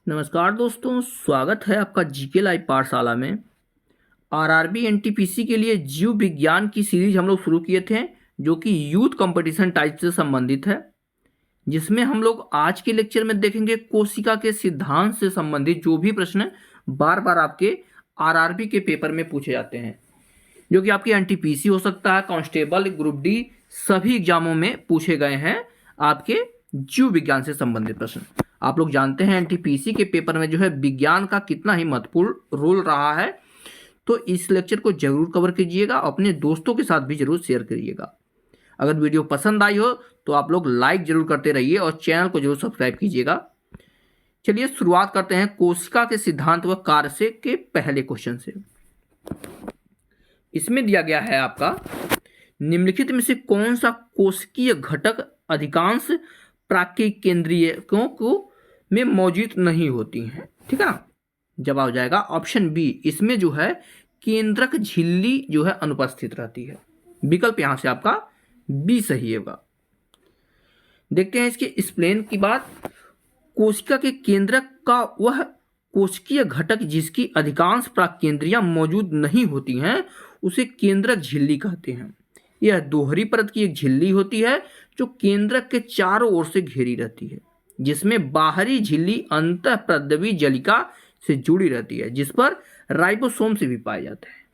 नमस्कार दोस्तों, स्वागत है आपका जीके लाइव पाठशाला में। आरआरबी एनटीपीसी के लिए जीव विज्ञान की सीरीज हम लोग शुरू किए थे, जो कि यूथ कंपटीशन टाइप से संबंधित है, जिसमें हम लोग आज के लेक्चर में देखेंगे कोशिका के सिद्धांत से संबंधित जो भी प्रश्न बार बार आपके आरआरबी के पेपर में पूछे जाते हैं, जो कि आपके एनटीपीसी हो सकता है, कांस्टेबल, ग्रुप डी, सभी एग्जामों में पूछे गए हैं आपके जीव विज्ञान से संबंधित प्रश्न। आप लोग जानते हैं एनटीपीसी के पेपर में जो है विज्ञान का कितना ही महत्वपूर्ण रोल रहा है, तो इस लेक्चर को जरूर कवर कीजिएगा, अपने दोस्तों के साथ भी जरूर शेयर करिएगा। अगर वीडियो पसंद आई हो तो आप लोग लाइक जरूर करते रहिए और चैनल को जरूर सब्सक्राइब कीजिएगा। चलिए शुरुआत करते हैं कोशिका के सिद्धांत व कार्य से के पहले क्वेश्चन से। इसमें दिया गया है आपका, निम्नलिखित में से कौन सा कोशिकीय घटक अधिकांश प्राकृतिक केंद्रीयकों को में मौजूद नहीं होती हैं? ठीक है ना। जवाब हो जाएगा ऑप्शन बी, इसमें जो है केंद्रक झिल्ली जो है अनुपस्थित रहती है। विकल्प यहां से आपका बी सही होगा। देखते हैं इसके एक्सप्लेन की बात। कोशिका के केंद्रक का वह कोशिकीय घटक जिसकी अधिकांश प्राकेंद्रियां मौजूद नहीं होती हैं उसे केंद्रक झिल्ली कहते हैं। यह दोहरी परत की एक झिल्ली होती है जो केंद्रक के चारों ओर से घेरी रहती है, जिसमें बाहरी झिल्ली अंतःप्रद्रवी जलिका से जुड़ी रहती है, जिस पर राइबोसोम से भी पाए जाते हैं।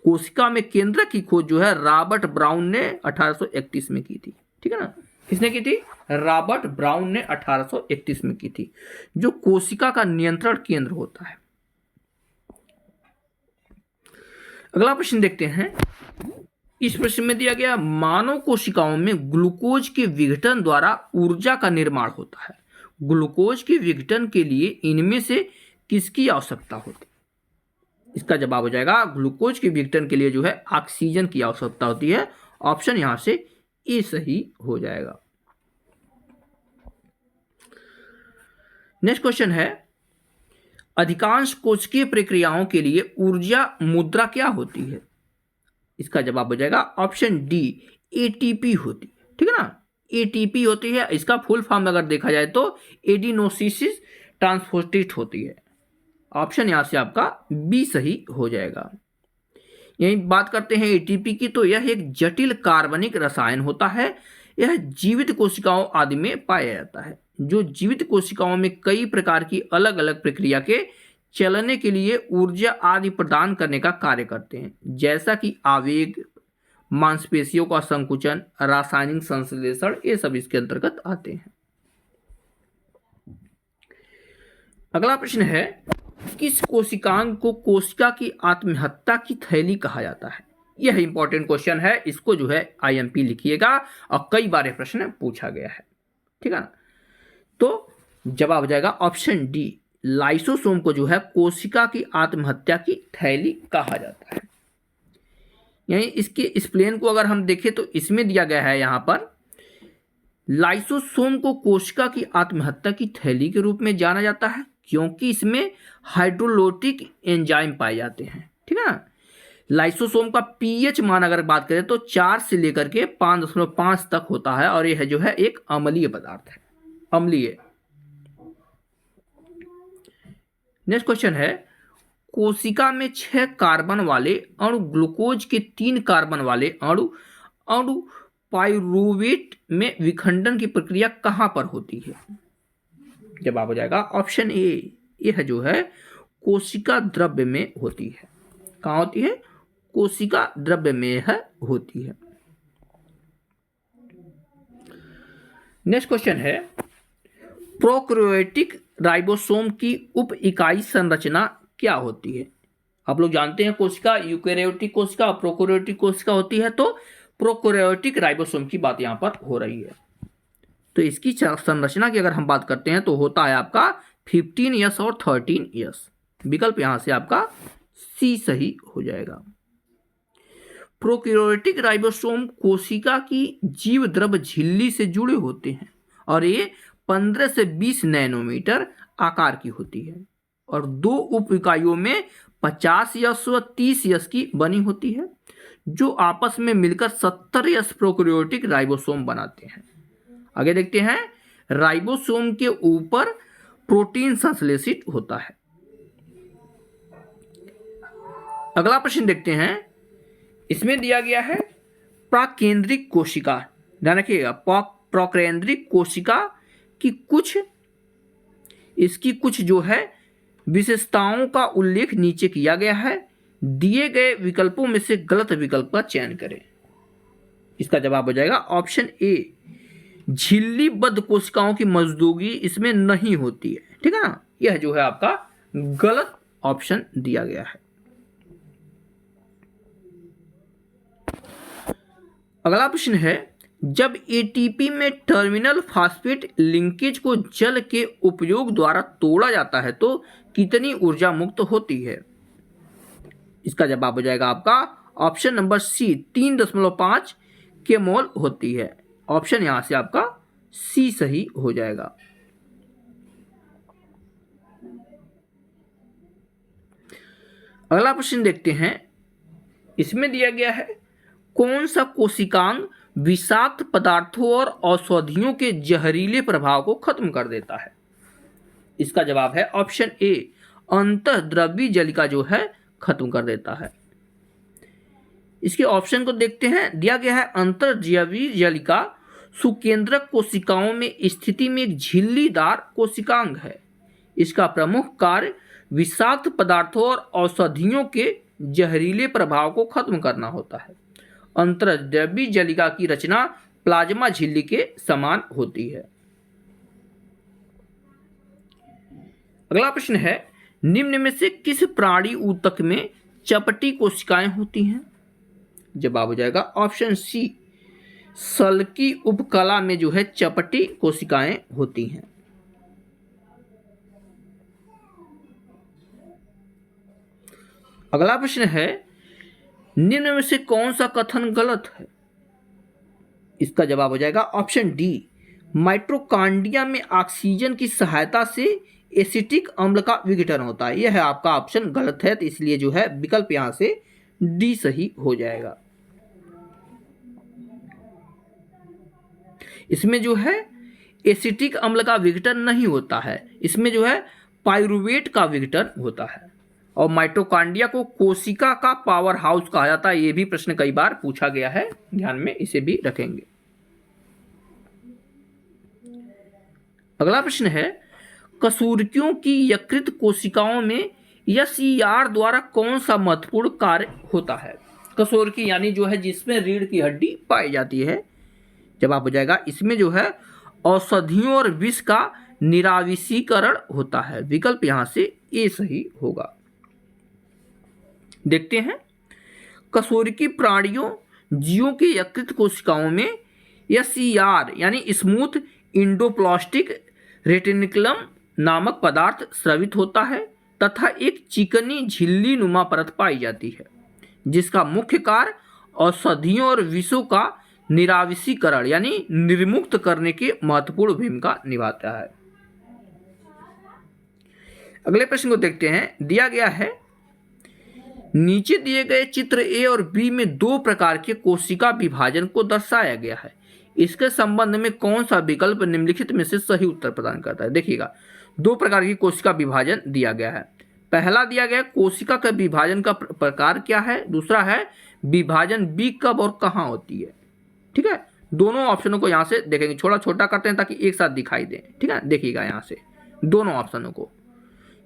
कोशिका में केंद्रक की खोज जो है रॉबर्ट ब्राउन ने 1831 में की थी। ठीक है ना। किसने की थी? रॉबर्ट ब्राउन ने 1831 में की थी, जो कोशिका का नियंत्रण केंद्र होता है। अगला प्रश्न देखते हैं। इस प्रश्न में दिया गया, मानव कोशिकाओं में ग्लूकोज के विघटन द्वारा ऊर्जा का निर्माण होता है। ग्लूकोज के विघटन के लिए इनमें से किसकी आवश्यकता होती है? इसका जवाब हो जाएगा, ग्लूकोज के विघटन के लिए जो है ऑक्सीजन की आवश्यकता होती है। ऑप्शन यहां से ए सही हो जाएगा। नेक्स्ट क्वेश्चन है, अधिकांश कोशिकीय प्रक्रियाओं के लिए ऊर्जा मुद्रा क्या होती है? इसका जवाब हो जाएगा ऑप्शन डी, एटीपी होती है। ठीक है ना। एटीपी होती है। इसका फुल फॉर्म अगर देखा जाए तो एडिनोसिस ट्रांसफोस्फेट होती है। ऑप्शन यहां से आपका बी सही हो जाएगा। यही बात करते हैं एटीपी की, तो यह एक जटिल कार्बनिक रसायन होता है। यह जीवित कोशिकाओं आदि में पाया जाता है, जो जीवित कोशिकाओं में कई प्रकार की अलग अलग प्रक्रिया के चलने के लिए ऊर्जा आदि प्रदान करने का कार्य करते हैं, जैसा कि आवेग, मांसपेशियों का संकुचन, रासायनिक संश्लेषण, ये सब इसके अंतर्गत आते हैं। अगला प्रश्न है, किस कोशिकांग को कोशिका की आत्महत्या की थैली कहा जाता है? यह इंपॉर्टेंट क्वेश्चन है, इसको जो है आईएमपी लिखिएगा और कई बार प्रश्न पूछा गया है। ठीक है ना। तो जवाब हो जाएगा ऑप्शन डी, लाइसोसोम को जो है कोशिका की आत्महत्या की थैली कहा जाता है। यानी इसके एक्सप्लेन को अगर हम देखें तो इसमें दिया गया है यहां पर, लाइसोसोम को कोशिका की आत्महत्या की थैली के रूप में जाना जाता है क्योंकि इसमें हाइड्रोलाइटिक एंजाइम पाए जाते हैं। ठीक है ना। लाइसोसोम का पीएच मान अगर बात करें तो 4 से लेकर के 5.5 तक होता है और यह जो है एक अम्लीय पदार्थ है, अम्लीय। नेक्स्ट क्वेश्चन है, कोशिका में 6 कार्बन वाले अणु ग्लूकोज के 3 कार्बन वाले अणु पाइरूवेट में विखंडन की प्रक्रिया कहां पर होती है? जवाब हो जाएगा ऑप्शन ए, यह जो है कोशिका द्रव्य में होती है। कहां होती है? कोशिका द्रव्य में यह होती है। नेक्स्ट क्वेश्चन है, प्रोकैरियोटिक राइबोसोम की उप इकाई संरचना क्या होती है? आप लोग जानते हैं कोशिका यूकेरियोटिक कोशिका और प्रोकैरियोटिक कोशिका होती है, तो प्रोकैरियोटिक राइबोसोम की बात यहां पर हो रही है। तो इसकी संरचना की अगर हम बात करते हैं तो होता है आपका 15S और 13S। विकल्प यहां से आपका सी सही हो जाएगा। प्रोकैरियोटिक राइबोसोम कोशिका की जीव द्रव्य झिल्ली से जुड़े होते हैं और ये 15 से 20 नैनोमीटर आकार की होती है और 2 उप इकाइयों में 50S व 30S की बनी होती है, जो आपस में मिलकर 70S प्रोकैरियोटिक राइबोसोम बनाते हैं। आगे देखते हैं, राइबोसोम के ऊपर प्रोटीन संश्लेषित होता है। अगला प्रश्न देखते हैं। इसमें दिया गया है प्राकेंद्रिक कोशिका, ध्यान रखिएगा, प्राकेंद्रिक कोशिका की कुछ जो है विशेषताओं का उल्लेख नीचे किया गया है। दिए गए विकल्पों में से गलत विकल्प का चयन करें। इसका जवाब हो जाएगा ऑप्शन ए, झिल्लीबद्ध कोशिकाओं की मौजूदगी इसमें नहीं होती है। ठीक है ना, यह जो है आपका गलत ऑप्शन दिया गया है। अगला प्रश्न है, जब एटीपी में टर्मिनल फॉस्फेट लिंकेज को जल के उपयोग द्वारा तोड़ा जाता है तो कितनी ऊर्जा मुक्त होती है? इसका जवाब हो जाएगा आपका ऑप्शन नंबर सी, 3.5 के मोल होती है। ऑप्शन यहां से आपका सी सही हो जाएगा। अगला प्रश्न देखते हैं। इसमें दिया गया है, कौन सा कोशिकांग विषाक्त पदार्थों और औषधियों के जहरीले प्रभाव को खत्म कर देता है? इसका जवाब है ऑप्शन ए, अंतःद्रव्यी जलिका जो है खत्म कर देता है। इसके ऑप्शन को देखते हैं। दिया गया है, अंतःद्रव्यी जलिका सुकेंद्रक कोशिकाओं में स्थिति में एक झिल्लीदार कोशिकांग है। इसका प्रमुख कार्य विषाक्त पदार्थों और औषधियों के जहरीले प्रभाव को खत्म करना होता है। अंतःद्रव्यी जलिका की रचना प्लाज्मा झिल्ली के समान होती है। अगला प्रश्न है, निम्न में से किस प्राणी ऊतक में चपटी कोशिकाएं होती हैं? जवाब हो जाएगा ऑप्शन सी, सल्की उपकला में जो है चपटी कोशिकाएं होती हैं। अगला प्रश्न है, निम्न में से कौन सा कथन गलत है? इसका जवाब हो जाएगा ऑप्शन डी, माइटोकॉन्ड्रिया में ऑक्सीजन की सहायता से एसिटिक अम्ल का विघटन होता है। यह है आपका ऑप्शन गलत है, तो इसलिए जो है विकल्प यहां से डी सही हो जाएगा। इसमें जो है एसिटिक अम्ल का विघटन नहीं होता है, इसमें जो है पाइरुवेट का विघटन होता है। और माइटोकॉन्ड्रिया को कोशिका का पावर हाउस कहा जाता है। यह भी प्रश्न कई बार पूछा गया है, ध्यान में इसे भी रखेंगे। अगला प्रश्न है, कशेरुकियों की यकृत कोशिकाओं में SER द्वारा कौन सा महत्वपूर्ण कार्य होता है? कशेरुकी यानी जो है जिसमें रीढ़ की हड्डी पाई जाती है। जवाब हो जाएगा इसमें जो है औषधियों और विष का निराविषीकरण होता है। विकल्प यहां से ए सही होगा। देखते हैं, कशेरुकी प्राणियों जीवों के यकृत कोशिकाओं में SER यानी स्मूथ इंडोप्लास्टिक रेटिकुलम नामक पदार्थ स्रावित होता है तथा एक चिकनी झिल्ली नुमा परत पाई जाती है, जिसका मुख्य कार्य औषधियों और विषों का निराविषीकरण यानी निर्मुक्त करने की महत्वपूर्ण भूमिका निभाता है। अगले प्रश्न को देखते हैं। दिया गया है, नीचे दिए गए चित्र ए और बी में दो प्रकार के कोशिका विभाजन को दर्शाया गया है। इसके संबंध में कौन सा विकल्प निम्नलिखित में से सही उत्तर प्रदान करता है? देखिएगा, दो प्रकार की कोशिका विभाजन दिया गया है। पहला दिया गया कोशिका का विभाजन का प्रकार क्या है, दूसरा है विभाजन बी कब और कहाँ होती है। ठीक है, दोनों ऑप्शनों को यहाँ से देखेंगे, थोड़ा छोटा करते हैं ताकि एक साथ दिखाई दे। ठीक है, देखिएगा यहाँ से दोनों ऑप्शनों को।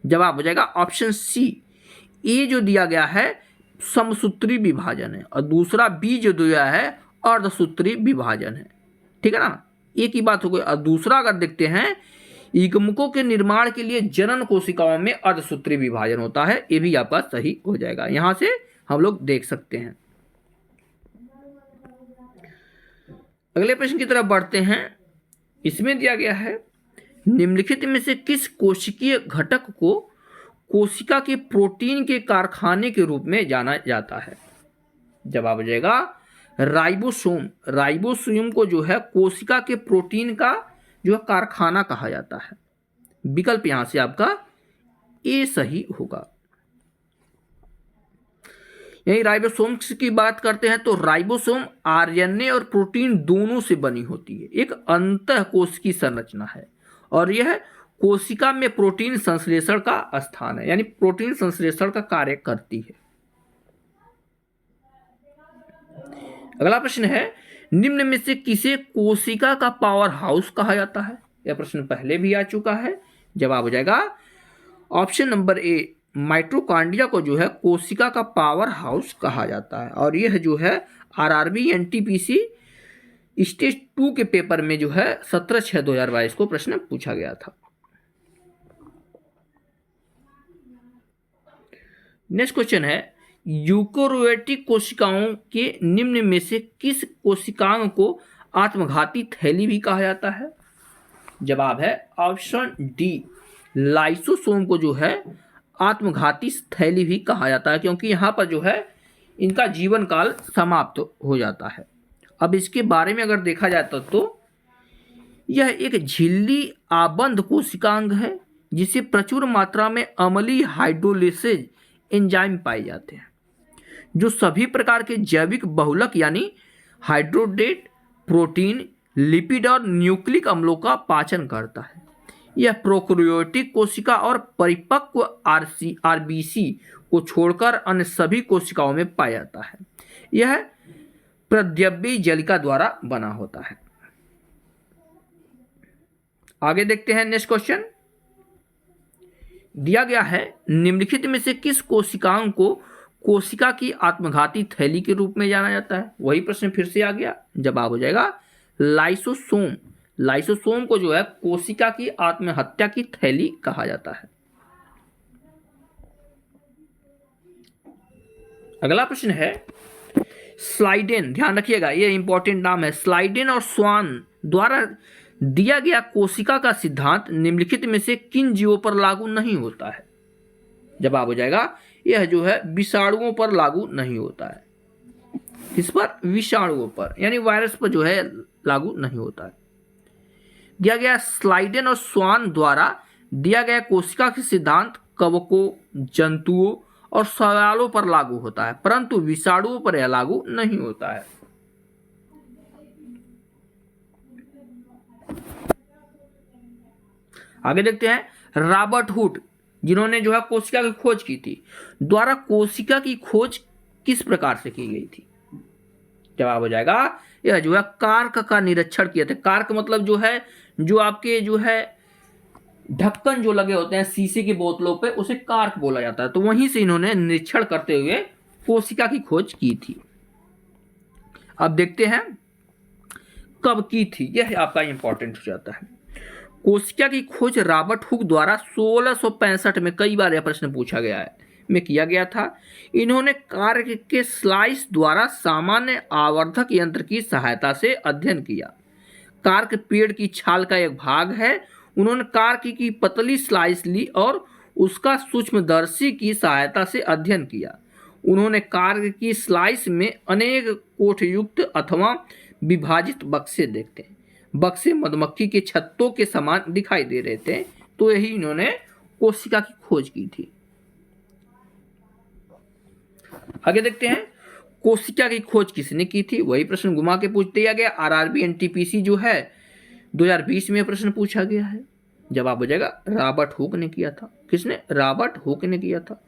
जवाब हो जाएगा ऑप्शन सी, ए जो दिया गया है समसूत्री विभाजन है और दूसरा बी जो दिया है अर्धसूत्री विभाजन है। ठीक है ना, एक ही बात हो गई। और दूसरा अगर देखते हैं, युग्मकों के निर्माण के लिए जनन कोशिकाओं में अर्धसूत्री विभाजन होता है। ये भी आपका सही हो जाएगा, यहां से हम लोग देख सकते हैं। अगले प्रश्न की तरफ बढ़ते हैं। इसमें दिया गया है, निम्नलिखित में से किस कोशिकीय घटक को कोशिका के प्रोटीन के कारखाने के रूप में जाना जाता है? जवाब हो जाएगा राइबोसोम। राइबोसोम को जो है कोशिका के प्रोटीन का जो है कारखाना कहा जाता है। विकल्प यहां से आपका ए सही होगा। यही राइबोसोम की बात करते हैं तो राइबोसोम आरएनए और प्रोटीन दोनों से बनी होती है। एक अंतःकोशिकीय संरचना है और यह कोशिका में प्रोटीन संश्लेषण का स्थान है, यानी प्रोटीन संश्लेषण का कार्य करती है। अगला प्रश्न है, निम्न में से किसे कोशिका का पावर हाउस कहा जाता है? यह प्रश्न पहले भी आ चुका है। जवाब हो जाएगा ऑप्शन नंबर ए, माइटोकॉन्ड्रिया को जो है कोशिका का पावर हाउस कहा जाता है। और यह जो है आरआरबी एनटीपीसी स्टेज 2 के पेपर में जो है 17/6/2022 को प्रश्न पूछा गया था। नेक्स्ट क्वेश्चन है, यूकोरियोटिक कोशिकाओं के निम्न में से किस कोशिकाओं को आत्मघाती थैली भी कहा जाता है? जवाब है ऑप्शन डी, लाइसोसोम को जो है आत्मघाती थैली भी कहा जाता है, क्योंकि यहाँ पर जो है इनका जीवन काल समाप्त हो जाता है। अब इसके बारे में अगर देखा जाता तो यह एक झिल्ली आबंध कोशिकांग है जिसे प्रचुर मात्रा में अम्लीय हाइड्रोलिसिस एंजाइम पाए जाते हैं जो सभी प्रकार के जैविक बहुलक यानी हाइड्रोडेट, प्रोटीन, लिपिड और न्यूक्लिक अम्लों का पाचन करता है। यह प्रोकैरियोटिक कोशिका और परिपक्व आरबीसी को छोड़कर अन्य सभी कोशिकाओं में पाया जाता है। यह प्रद्रव्य जलिका द्वारा बना होता है। आगे देखते हैं नेक्स्ट क्वेश्चन। दिया गया है, निम्नलिखित में से किस कोशिकाओं को कोशिका की आत्मघाती थैली के रूप में जाना जाता है? वही प्रश्न फिर से आ गया। जवाब हो जाएगा लाइसोसोम। लाइसोसोम को जो है कोशिका की आत्महत्या की थैली कहा जाता है। अगला प्रश्न है, स्लाइडेन, ध्यान रखिएगा ये इंपॉर्टेंट नाम है, स्लाइडेन और स्वान द्वारा दिया गया कोशिका का सिद्धांत निम्नलिखित में से किन जीवों पर लागू नहीं होता है? जवाब हो जाएगा यह जो है विषाणुओं पर लागू नहीं होता है। किस पर? विषाणुओं पर, यानी वायरस पर जो है लागू नहीं होता है। दिया गया स्लाइडेन और स्वान द्वारा दिया गया कोशिका के सिद्धांत कवकों, जंतुओं और शैवालों पर लागू होता है, परंतु विषाणुओं पर यह लागू नहीं होता है। आगे देखते हैं, रॉबर्ट हुक, जिन्होंने जो है कोशिका की खोज की थी, द्वारा कोशिका की खोज किस प्रकार से की गई थी? जवाब हो जाएगा यह जो है कार्क का निरीक्षण किया था। कार्क मतलब जो है जो आपके जो है ढक्कन जो लगे होते हैं शीशे की बोतलों पे, उसे कार्क बोला जाता है। तो वहीं से इन्होंने निरीक्षण करते हुए कोशिका की खोज की थी। अब देखते हैं कब की थी, यह आपका इंपॉर्टेंट हो जाता है। कोशिका की खोज रॉबर्ट हुक द्वारा 1665 में, कई बार यह प्रश्न पूछा गया है, में किया गया था। इन्होंने कार्क के स्लाइस द्वारा सामान्य आवर्धक यंत्र की सहायता से अध्ययन किया। कार्क पेड़ की छाल का एक भाग है। उन्होंने कार्क की पतली स्लाइस ली और उसका सूक्ष्मदर्शी की सहायता से अध्ययन किया। उन्होंने कार्क की स्लाइस में अनेक कोठयुक्त अथवा विभाजित बक्से देखते हैं। बक्से मधुमक्खी के छत्तों के समान दिखाई दे रहे थे। तो यही इन्होंने कोशिका की खोज की थी। आगे देखते हैं कोशिका की खोज किसने की थी? वही प्रश्न घुमा के पूछ दिया गया। आरआरबी एनटीपीसी जो है 2020 में प्रश्न पूछा गया है। जवाब हो जाएगा रॉबर्ट हुक ने किया था। किसने? रॉबर्ट हुक ने किया था।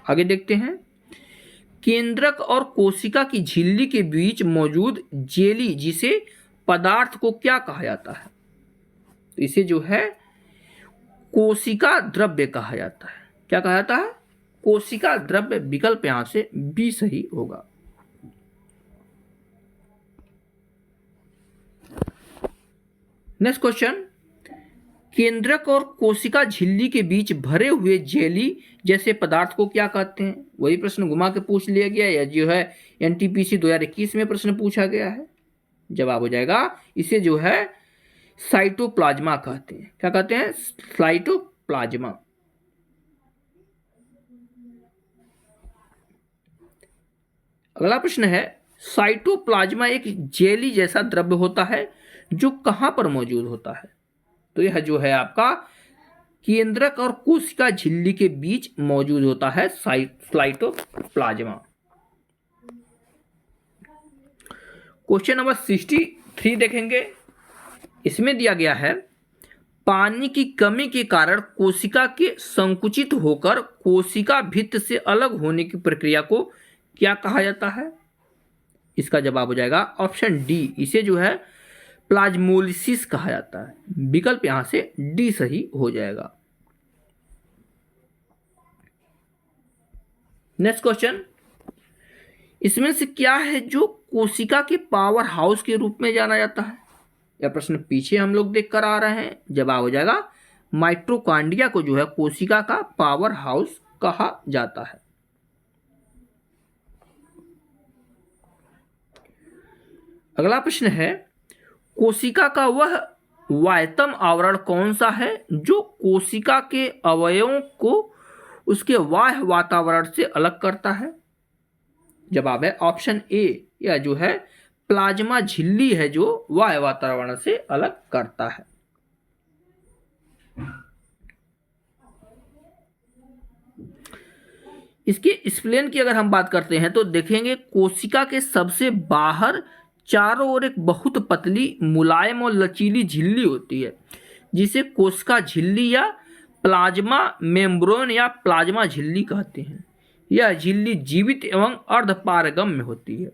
आगे देखते हैं, केंद्रक और कोशिका की झिल्ली के बीच मौजूद जेली जिसे पदार्थ को क्या कहा जाता है? तो इसे जो है कोशिका द्रव्य कहा जाता है। क्या कहा जाता है? कोशिका द्रव्य। विकल्प यहां से बी सही होगा। नेक्स्ट क्वेश्चन, केंद्रक और कोशिका झिल्ली के बीच भरे हुए जेली जैसे पदार्थ को क्या कहते हैं? वही प्रश्न घुमा के पूछ लिया गया, या जो है एनटीपीसी 2021 में प्रश्न पूछा गया है। जवाब हो जाएगा इसे जो है साइटोप्लाज्मा कहते हैं। क्या कहते हैं? साइटोप्लाज्मा। अगला प्रश्न है, साइटोप्लाज्मा एक जेली जैसा द्रव्य होता है जो कहां पर मौजूद होता है? तो यह जो है आपका केंद्रक और कोशिका झिल्ली के बीच मौजूद होता है साइटोप्लाज्मा। क्वेश्चन नंबर 63 देखेंगे। इसमें दिया गया है, पानी की कमी के कारण कोशिका के संकुचित होकर कोशिका भित्त से अलग होने की प्रक्रिया को क्या कहा जाता है? इसका जवाब हो जाएगा ऑप्शन डी, इसे जो है प्लाज्मोलिसिस कहा जाता है। विकल्प यहां से डी सही हो जाएगा। नेक्स्ट क्वेश्चन, इसमें से क्या है जो कोशिका के पावर हाउस के रूप में जाना जाता है? यह प्रश्न पीछे हम लोग देख कर आ रहे हैं। जवाब हो जाएगा माइटोकॉन्ड्रिया को जो है कोशिका का पावर हाउस कहा जाता है। अगला प्रश्न है, कोशिका का वह वाह्यतम आवरण कौन सा है जो कोशिका के अवयवों को उसके बाह्य वातावरण से अलग करता है? जवाब है ऑप्शन ए, यह जो है प्लाज्मा झिल्ली है जो बाह्य वातावरण से अलग करता है। इसके एक्सप्लेन की अगर हम बात करते हैं तो देखेंगे कोशिका के सबसे बाहर चारों ओर एक बहुत पतली मुलायम और लचीली झिल्ली होती है जिसे कोशिका झिल्ली या प्लाज्मा मेम्ब्रेन या प्लाज्मा झिल्ली कहते हैं। यह झिल्ली जीवित एवं अर्धपारगम्य होती है।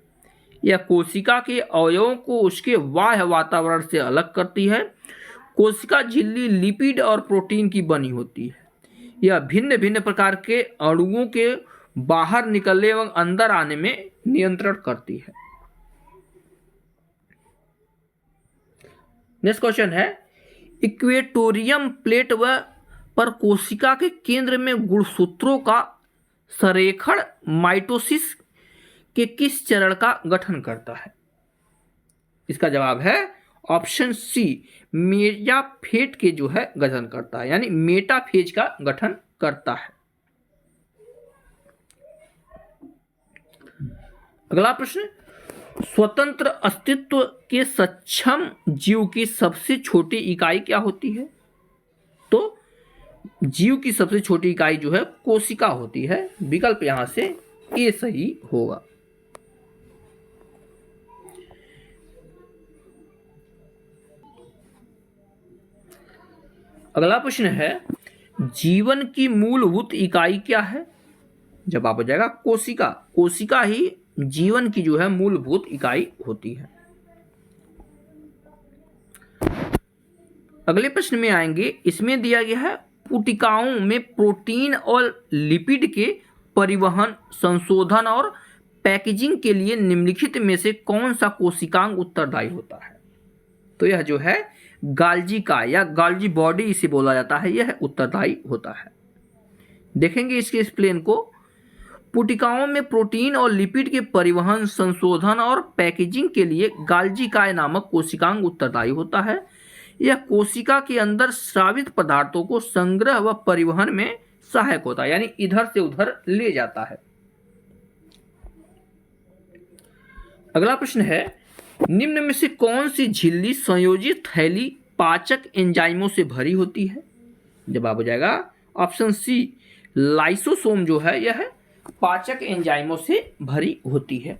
यह कोशिका के अवयवों को उसके बाह्य वातावरण से अलग करती है। कोशिका झिल्ली लिपिड और प्रोटीन की बनी होती है। यह भिन्न भिन्न प्रकार के अणुओं के बाहर निकलने एवं अंदर आने में नियंत्रण करती है। नेक्स्ट क्वेश्चन है, इक्वेटोरियम प्लेट पर कोशिका के केंद्र में गुणसूत्रों का संरेखण माइटोसिस के किस चरण का गठन करता है? इसका जवाब है ऑप्शन सी, मेटाफेज के जो है गठन करता है, यानी मेटाफेज का गठन करता है। अगला प्रश्न, स्वतंत्र अस्तित्व के सक्षम जीव की सबसे छोटी इकाई क्या होती है? तो जीव की सबसे छोटी इकाई जो है कोशिका होती है। विकल्प यहां से ए सही होगा। अगला प्रश्न है, जीवन की मूलभूत इकाई क्या है? जवाब हो जाएगा कोशिका। कोशिका ही जीवन की जो है मूलभूत इकाई होती है। अगले प्रश्न में आएंगे, इसमें दिया गया है पुटिकाओं में प्रोटीन और लिपिड के परिवहन, संशोधन और पैकेजिंग के लिए निम्नलिखित में से कौन सा कोशिकांग उत्तरदायी होता है? तो यह जो है गाल्जी का या गाल्जी बॉडी इसे बोला जाता है, यह उत्तरदायी होता है। देखेंगे इसके एक्सप्लेन को। पुटिकाओं में प्रोटीन और लिपिड के परिवहन, संशोधन और पैकेजिंग के लिए गाल्जी काय नामक कोशिकांग उत्तरदायी होता है। यह कोशिका के अंदर स्रावित पदार्थों को संग्रह व परिवहन में सहायक होता है, यानी इधर से उधर ले जाता है। अगला प्रश्न है, निम्न में से कौन सी झिल्ली संयोजित थैली पाचक एंजाइमों से भरी होती है? जवाब हो जाएगा ऑप्शन सी, लाइसोसोम जो है यह पाचक एंजाइमों से भरी होती है।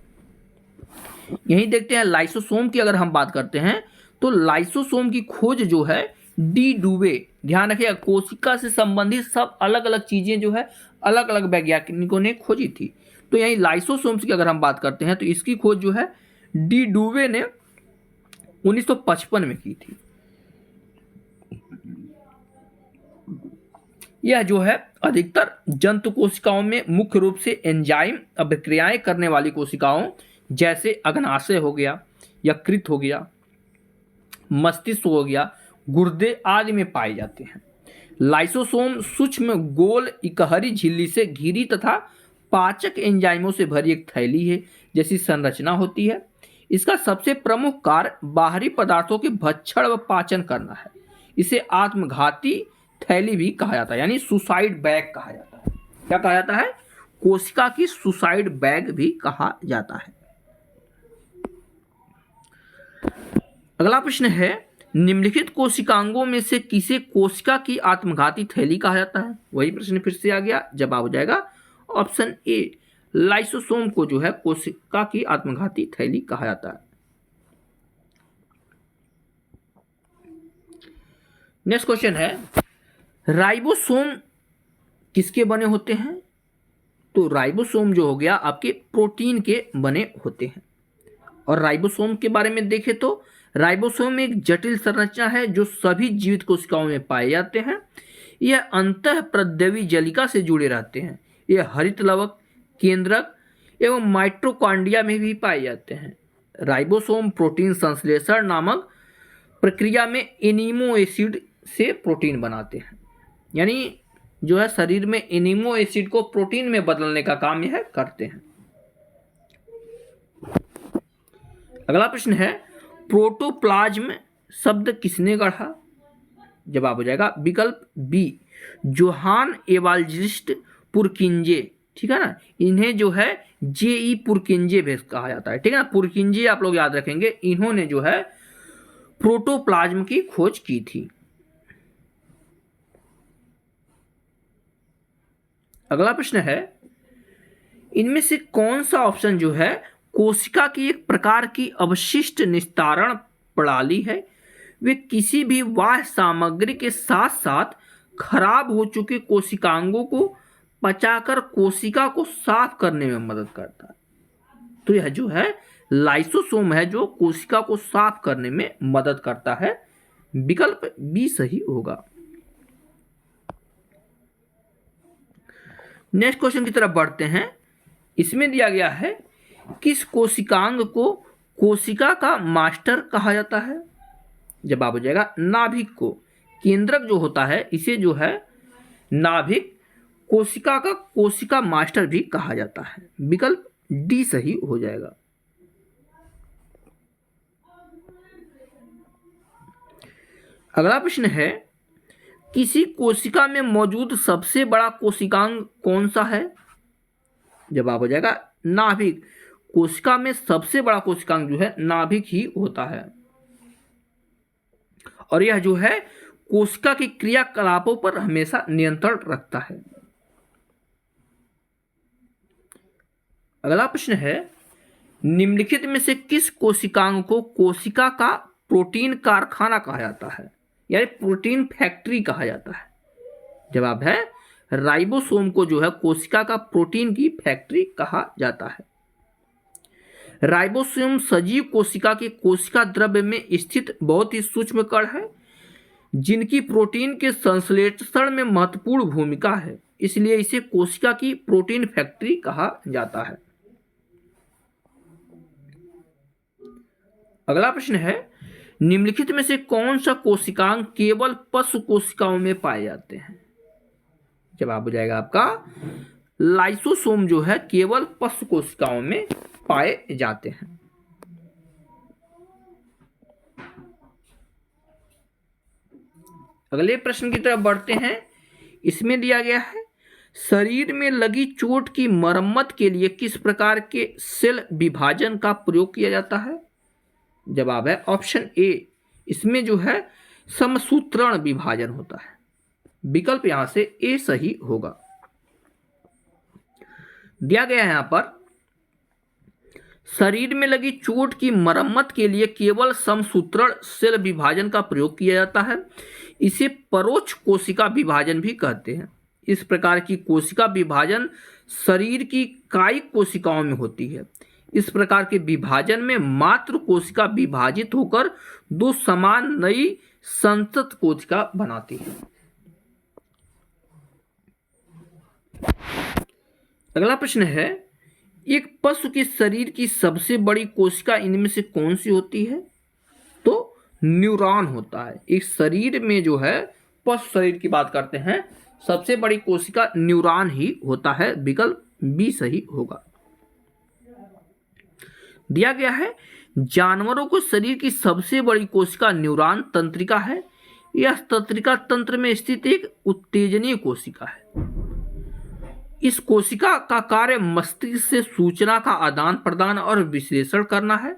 यही देखते हैं लाइसोसोम की अगर हम बात करते हैं तो लाइसोसोम की खोज जो है डी डुवे, ध्यान रखिएगा कोशिका से संबंधित सब अलग अलग चीजें जो है अलग अलग वैज्ञानिकों ने खोजी थी। तो यही लाइसोसोम्स की अगर हम बात करते हैं तो इसकी खोज जो है डी डुवे ने 1955 में की थी। यह जो है अधिकतर जंतु कोशिकाओं में मुख्य रूप से एंजाइम अभिक्रियाएं करने वाली कोशिकाओं जैसे अग्नाशय हो गया, यकृत हो गया, मस्तिष्क हो गया, गुर्दे आदि में पाए जाते हैं। लाइसोसोम सूक्ष्म गोल इकहरी झिल्ली से घिरी तथा पाचक एंजाइमों से भरी एक थैली है जैसी संरचना होती है। इसका सबसे प्रमुख कार्य बाहरी पदार्थों के भक्षण व पाचन करना है। इसे आत्मघाती थैली भी कहा जाता है, यानी सुसाइड बैग कहा जाता है। क्या कहा जाता है? कोशिका की सुसाइड बैग भी कहा जाता है। अगला प्रश्न है, निम्नलिखित कोशिकांगों में से किसे कोशिका की आत्मघाती थैली कहा जाता है? वही प्रश्न फिर से आ गया। जवाब हो जाएगा ऑप्शन ए, लाइसोसोम को जो है कोशिका की आत्मघाती थैली कहा जाता है। नेक्स्ट क्वेश्चन है, राइबोसोम किसके बने होते हैं? तो राइबोसोम जो हो गया आपके प्रोटीन के बने होते हैं। और राइबोसोम के बारे में देखें तो राइबोसोम एक जटिल संरचना है जो सभी जीवित कोशिकाओं में पाए जाते हैं। यह अंतःप्रद्रवी जलिका से जुड़े रहते हैं। यह हरित लवक, केंद्रक एवं माइटोकॉन्ड्रिया में भी पाए जाते हैं। राइबोसोम प्रोटीन संश्लेषण नामक प्रक्रिया में एमिनो एसिड से प्रोटीन बनाते हैं। यानी जो है शरीर में एमिनो एसिड को प्रोटीन में बदलने का काम यह करते हैं। अगला प्रश्न है, प्रोटोप्लाज्म शब्द किसने गढ़ा? जवाब हो जाएगा विकल्प बी, जोहान एवांजेलिस्ट पुरकिंजे। ठीक है ना, इन्हें जो है जेई पुरकिंजे भी कहा जाता है। ठीक है ना, पुरकिंजे आप लोग याद रखेंगे, इन्होंने जो है प्रोटोप्लाज्म की खोज की थी। अगला प्रश्न है, इनमें से कौन सा ऑप्शन जो है कोशिका की एक प्रकार की अवशिष्ट निस्तारण प्रणाली है? वे किसी भी बाह्य सामग्री के साथ साथ खराब हो चुके कोशिकांगों को पचाकर कोशिका को साफ करने में मदद करता है। तो यह जो है लाइसोसोम है जो कोशिका को साफ करने में मदद करता है। विकल्प बी सही होगा। नेक्स्ट क्वेश्चन की तरफ बढ़ते हैं। इसमें दिया गया है, किस कोशिकांग को कोशिका का मास्टर कहा जाता है? जवाब हो जाएगा नाभिक को। केंद्रक जो होता है इसे जो है नाभिक कोशिका का कोशिका मास्टर भी कहा जाता है। विकल्प डी सही हो जाएगा। अगला प्रश्न है, किसी कोशिका में मौजूद सबसे बड़ा कोशिकांग कौन सा है? जवाब हो जाएगा नाभिक। कोशिका में सबसे बड़ा कोशिकांग जो है नाभिक ही होता है और यह जो है कोशिका की क्रियाकलापों पर हमेशा नियंत्रण रखता है। अगला प्रश्न है, निम्नलिखित में से किस कोशिकांग को कोशिका का प्रोटीन कारखाना कहा जाता है, यानी प्रोटीन फैक्ट्री कहा जाता है? जवाब है राइबोसोम को जो है कोशिका का प्रोटीन की फैक्ट्री कहा जाता है। राइबोसोम सजीव कोशिका के कोशिका द्रव्य में स्थित बहुत ही सूक्ष्म कण है जिनकी प्रोटीन के संश्लेषण में महत्वपूर्ण भूमिका है, इसलिए इसे कोशिका की प्रोटीन फैक्ट्री कहा जाता है। अगला प्रश्न है, निम्नलिखित में से कौन सा कोशिकांग केवल पशु कोशिकाओं में पाए जाते हैं? जवाब हो जाएगा आपका लाइसोसोम जो है केवल पशु कोशिकाओं में पाए जाते हैं। अगले प्रश्न की तरफ बढ़ते हैं। इसमें दिया गया है, शरीर में लगी चोट की मरम्मत के लिए किस प्रकार के सेल विभाजन का प्रयोग किया जाता है? जवाब है ऑप्शन ए, इसमें जो है समसूत्रण विभाजन होता है। विकल्प यहां से ए सही होगा। दिया गया है यहां पर, शरीर में लगी चोट की मरम्मत के लिए केवल समसूत्रण सेल विभाजन का प्रयोग किया जाता है। इसे परोक्ष कोशिका विभाजन भी कहते हैं। इस प्रकार की कोशिका विभाजन शरीर की कायिक कोशिकाओं में होती है। इस प्रकार के विभाजन में मात्र कोशिका विभाजित होकर दो समान नई संतत कोशिका बनाती है। अगला प्रश्न है, एक पशु के शरीर की सबसे बड़ी कोशिका इनमें से कौन सी होती है? तो न्यूरॉन होता है। इस शरीर में जो है पशु शरीर की बात करते हैं, सबसे बड़ी कोशिका न्यूरॉन ही होता है। विकल्प बी सही होगा। दिया गया है, जानवरों को शरीर की सबसे बड़ी कोशिका न्यूरॉन तंत्रिका है। यह तंत्रिका तंत्र में स्थित एक उत्तेजनीय कोशिका है। इस कोशिका का कार्य मस्तिष्क से सूचना का आदान प्रदान और विश्लेषण करना है।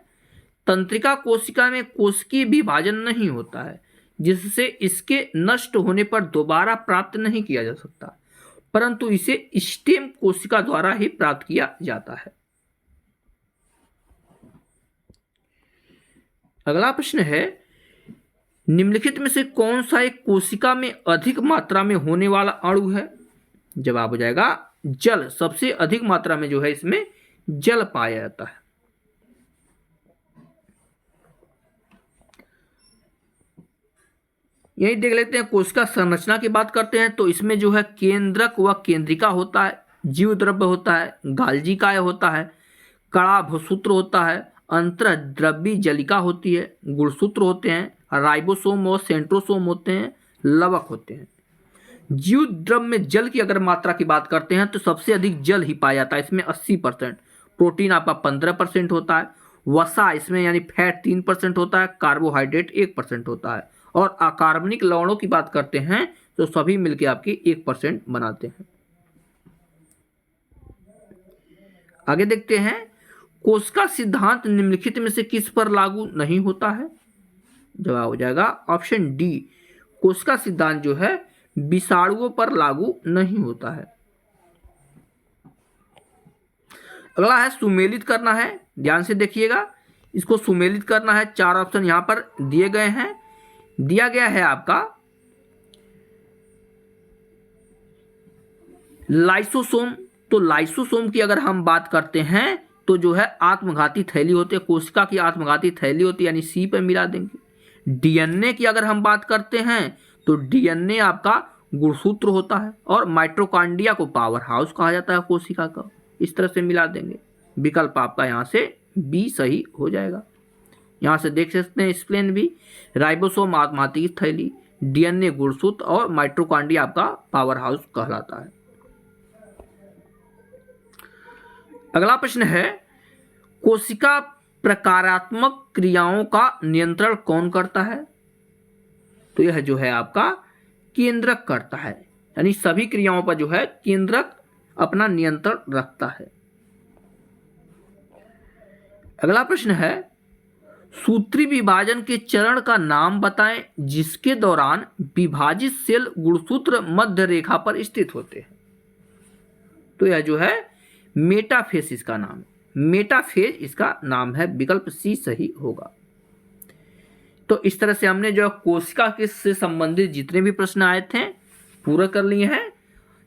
तंत्रिका कोशिका में कोशिकीय विभाजन नहीं होता है, जिससे इसके नष्ट होने पर दोबारा प्राप्त नहीं किया जा सकता, परंतु इसे स्टेम कोशिका द्वारा ही प्राप्त किया जाता है। अगला प्रश्न है, निम्नलिखित में से कौन सा एक कोशिका में अधिक मात्रा में होने वाला अणु है? जवाब हो जाएगा जल। सबसे अधिक मात्रा में जो है इसमें जल पाया जाता है। यही देख लेते हैं, कोशिका संरचना की बात करते हैं तो इसमें जो है केंद्रक व केंद्रिका होता है, जीव द्रव्य होता है, गाल्जी काय होता है, कड़ा भूसूत्र होता है, अंतर्द्रव्यी जलिका होती है, गुणसूत्र होते हैं, राइबोसोम और सेंट्रोसोम होते हैं, लवक होते हैं। जीव द्रव्य में जल की अगर मात्रा की बात करते हैं तो सबसे अधिक जल ही पाया जाता है, इसमें 80%। प्रोटीन आपका 15% होता है, वसा इसमें यानी फैट 3% होता है, कार्बोहाइड्रेट 1% होता है, और अकार्बनिक लवणों की बात करते हैं तो सभी मिलकर आपकी 1% बनाते हैं। आगे देखते हैं, कोशिका सिद्धांत निम्नलिखित में से किस पर लागू नहीं होता है? जवाब हो जाएगा ऑप्शन डी, कोशिका सिद्धांत जो है विषाणुओं पर लागू नहीं होता है। अगला है सुमेलित करना है, ध्यान से देखिएगा, इसको सुमेलित करना है। 4 ऑप्शन यहां पर दिए गए हैं। दिया गया है आपका लाइसोसोम। तो लाइसोसोम की अगर हम बात करते हैं तो जो है आत्मघाती थैली होती है, कोशिका की आत्मघाती थैली होती है, यानी सी पे मिला देंगे। डीएनए की अगर हम बात करते हैं तो डीएनए आपका गुणसूत्र होता है, और माइटोकॉन्ड्रिया को पावर हाउस कहा जाता है कोशिका का। इस तरह से मिला देंगे। विकल्प आपका यहाँ से बी सही हो जाएगा। यहाँ से देख सकते हैं एक्सप्लेन भी, राइबोसोम आत्मघाती थैली, डीएनए गुणसूत्र और माइटोकॉन्ड्रिया आपका पावर हाउस कहलाता है। अगला प्रश्न है, कोशिका प्रकारात्मक क्रियाओं का नियंत्रण कौन करता है? तो यह जो है आपका केंद्रक करता है, यानी सभी क्रियाओं पर जो है केंद्रक अपना नियंत्रण रखता है। अगला प्रश्न है, सूत्री विभाजन के चरण का नाम बताएं जिसके दौरान विभाजित सेल गुणसूत्र मध्य रेखा पर स्थित होते हैं। तो यह जो है मेटाफेज इसका नाम है, मेटाफेज इसका नाम है। विकल्प सी सही होगा। तो इस तरह से हमने जो कोशिका के से संबंधित जितने भी प्रश्न आए थे पूरा कर लिए हैं,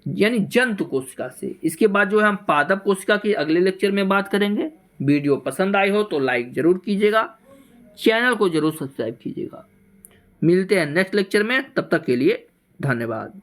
यानी जंतु कोशिका से। इसके बाद जो है हम पादप कोशिका की अगले लेक्चर में बात करेंगे। वीडियो पसंद आई हो तो लाइक जरूर कीजिएगा, चैनल को जरूर सब्सक्राइब कीजिएगा। मिलते हैं नेक्स्ट लेक्चर में, तब तक के लिए धन्यवाद।